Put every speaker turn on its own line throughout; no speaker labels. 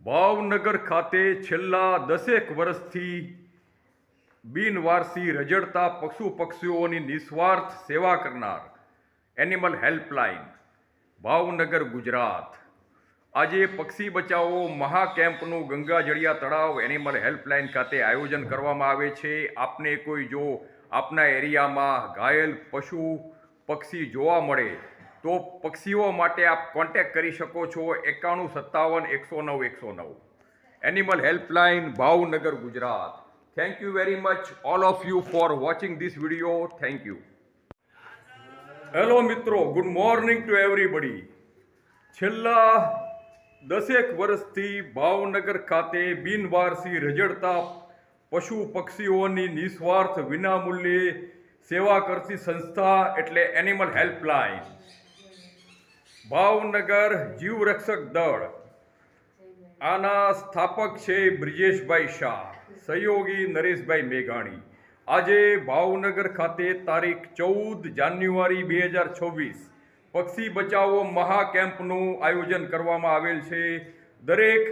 ભાવનગર ખાતે છેલ્લા 10 વર્ષથી બિનવારસી રઝળતા પશુ પક્ષીઓની નિસ્વાર્થ સેવા કરનાર એનિમલ હેલ્પલાઇન ભાવનગર ગુજરાત આજે પક્ષી બચાવો મહાકેમ્પનું ગંગાજળિયા તળાવ એનિમલ હેલ્પલાઇન ખાતે આયોજન કરવામાં આવે છે। આપને કોઈ જો આપના એરિયામાં ઘાયલ પશુ પક્ષી જોવા મળે તો પક્ષીઓ માટે આપ કોન્ટેક્ટ કરી શકો છો 9157 109 109 animal helpline Bhavnagar Gujarat. Thank you very much all of you for watching this video. Thank you. Hello મિત્રો, ગુડ મોર્નિંગ ટુ એવરીબડી। છેલ્લા 10 વર્ષથી ભાવનગર ખાતે બિનવારસી રઝળતા પશુ પક્ષીઓની નિસ્વાર્થ વિનામૂલ્યે સેવા કરતી સંસ્થા એટલે એનિમલ હેલ્પલાઇન ભાવનગર જીવરક્ષક દળ। આના સ્થાપક છે બ્રિજેશભાઈ શાહ, સહયોગી નરેશભાઈ મેઘાણી। આજે ભાવનગર ખાતે તારીખ 14 જાન્યુઆરી 2026 પક્ષી બચાવો મહાકેમ્પનું આયોજન કરવામાં આવેલ છે। દરેક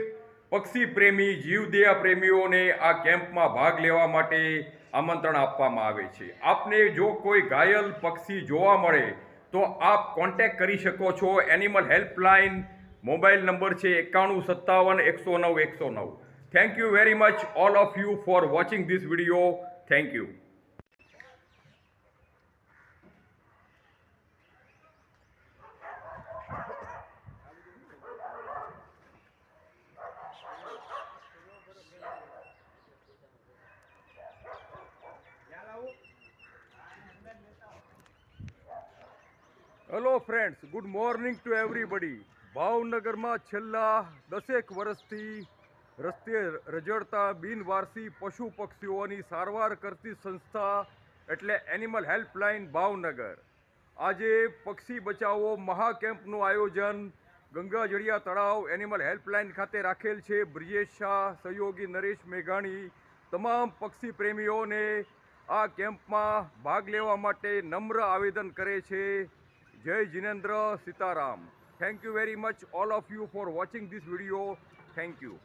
પક્ષી પ્રેમી જીવદયા પ્રેમીઓને આ કેમ્પમાં ભાગ લેવા માટે આમંત્રણ આપવામાં આવે છે। આપને જો કોઈ ઘાયલ પક્ષી જોવા મળે તો આપ કોન્ટેક્ટ કરી શકો છો। એનિમલ હેલ્પલાઇન મોબાઈલ નંબર છે 9157 109 109। Thank you very much all of you for watching this video. Thank you. Hello friends, good morning to everybody. ભાવનગરમાં છેલ્લા 10 વર્ષથી રસ્તે રઝળતા બિનવારસી પશુ પક્ષીઓની સારવાર કરતી સંસ્થા એટલે એનિમલ હેલ્પલાઇન ભાવનગર આજે પક્ષી બચાવો મહાકેમ્પનું આયોજન ગંગાજળિયા તળાવ એનિમલ હેલ્પલાઇન ખાતે રાખેલ છે। બ્રિજેશ શાહ, સહયોગી નરેશ મેઘાણી તમામ પક્ષી પ્રેમીઓને આ કેમ્પમાં ભાગ લેવા માટે નમ્ર આવેદન કરે છે। જય Jinendra Sitaram. Thank you very much all of you for watching this video. Thank you.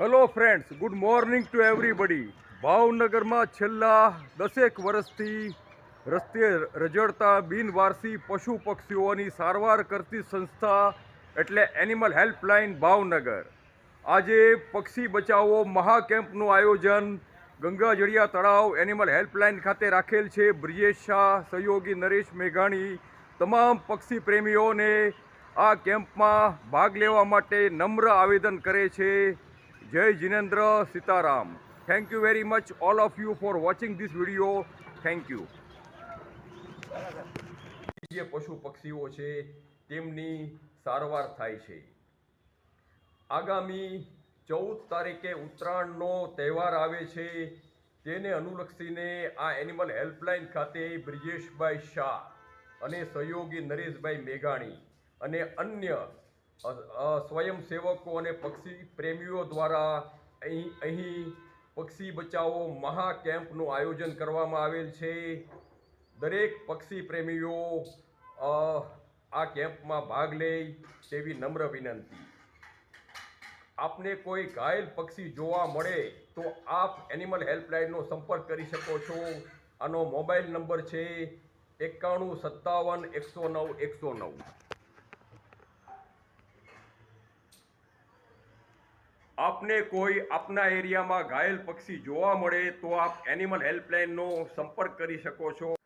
Hello friends, good morning to everybody. ભાવનગરમાં છેલ્લા 10 વર્ષથી રસ્તે રઝળતા બિનવારસી પશુ પક્ષીઓની સારવાર કરતી સંસ્થા એટલે એનિમલ હેલ્પલાઇન ભાવનગર આજે પક્ષી બચાવો મહાકેમ્પનું આયોજન ગંગાજળિયા તળાવ એનિમલ હેલ્પલાઇન ખાતે રાખેલ છે। બ્રિજેશ શાહ, સહયોગી નરેશ મેઘાણી તમામ પક્ષી પ્રેમીઓને આ કેમ્પમાં ભાગ લેવા માટે નમ્ર આવેદન કરે છે। જય Jinendra Sitaram. Thank you very much all of you for watching this video. Thank you. જે પશુ પક્ષીઓ છે તેમની સારવાર થાય છે। આગામી 14 તારીખે ઉત્તરાયણનો તહેવાર આવે છે, તેને અનુલક્ષીને આ એનિમલ હેલ્પલાઇન ખાતે બ્રિજેશભાઈ શાહ અને સહયોગી નરેશભાઈ મેઘાણી અને અન્ય સ્વયંસેવકો અને પક્ષી પ્રેમીઓ દ્વારા અહીં પક્ષી બચાવો મહાકેમ્પનું આયોજન કરવામાં આવેલ છે। દરેક પક્ષી પ્રેમીઓ આ કેમ્પમાં ભાગ લે તેવી નમ્ર વિનંતી। આપને કોઈ ઘાયલ પક્ષી જોવા મળે તો આપ એનિમલ હેલ્પલાઇનનો સંપર્ક કરી શકો છો। આનો મોબાઈલ નંબર છે 9157 109 109। આપને કોઈ આપના એરિયામાં ઘાયલ પક્ષી જોવા મળે તો આપ એનિમલ હેલ્પલાઇનનો સંપર્ક કરી શકો છો।